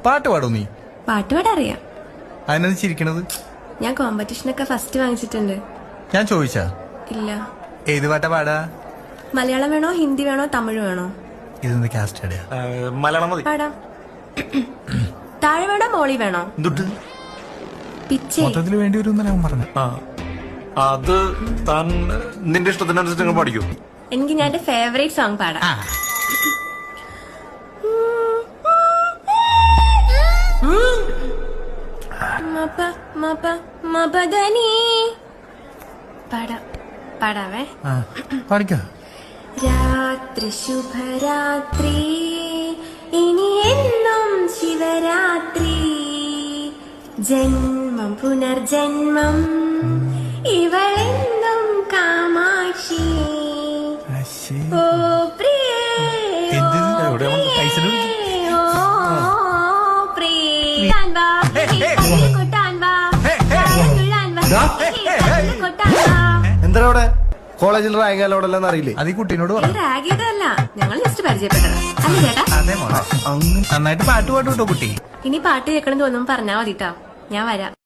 പാട്ട് പാടും നീ? പാട്ട് പാടാൻ അറിയാം. അതിനെന്ത് ചിരിക്കണത്? ഞാൻ കോമ്പറ്റീഷനൊക്കെ ഫസ്റ്റ് വാങ്ങിച്ചിട്ടുണ്ട്. ഞാൻ ചോദിച്ചാ? ഇല്ല. ഏത് പാട്ടാ പാടാ? മലയാളം വേണോ, ഹിന്ദി വേണോ, തമിഴ് വേണോ? ഇതെന്ത് കാസ്റ്റ്? മലയാളം മതി. പാടാം. താഴെ വേണോ, മോളി വേണോ? പിച്ചേ മൊത്തത്തിൽ വേണ്ടി വരും ഞാൻ പറഞ്ഞു. അത് താൻ നിന്റെ ഇഷ്ടത്തിനനുസരിച്ച് പഠിക്കൂ. എനിക്ക് ഞാൻ എന്റെ ഫേവറേറ്റ് സോങ് പാടാം. പാടാവേ. പാടിക്കോ. രാത്രി ശുഭരാത്രി, ഇനി എന്നും ശിവരാത്രി, ജന്മം പുനർജന്മം, ഇവളെന്നും കാമാക്ഷി. ഓ പ്രിയേ, എന്താ അവിടെ കോളേജിൽ റാങ്ക് അലോടെല്ലാം അറിയില്ലേ? അത് ഈ കുട്ടീനോട് റാഗിയതല്ല, ഞങ്ങൾ ജസ്റ്റ് പരിചയപ്പെട്ടതാ. അല്ലേ ചേട്ടാ? അതെ മോളെ, നന്നായിട്ട് പാട്ട് പാട്ടു കേട്ടോ കുട്ടി. ഇനി പാട്ട് കേൾക്കണം തോന്നുന്നു പറഞ്ഞാ മതിട്ടോ, ഞാൻ വരാം.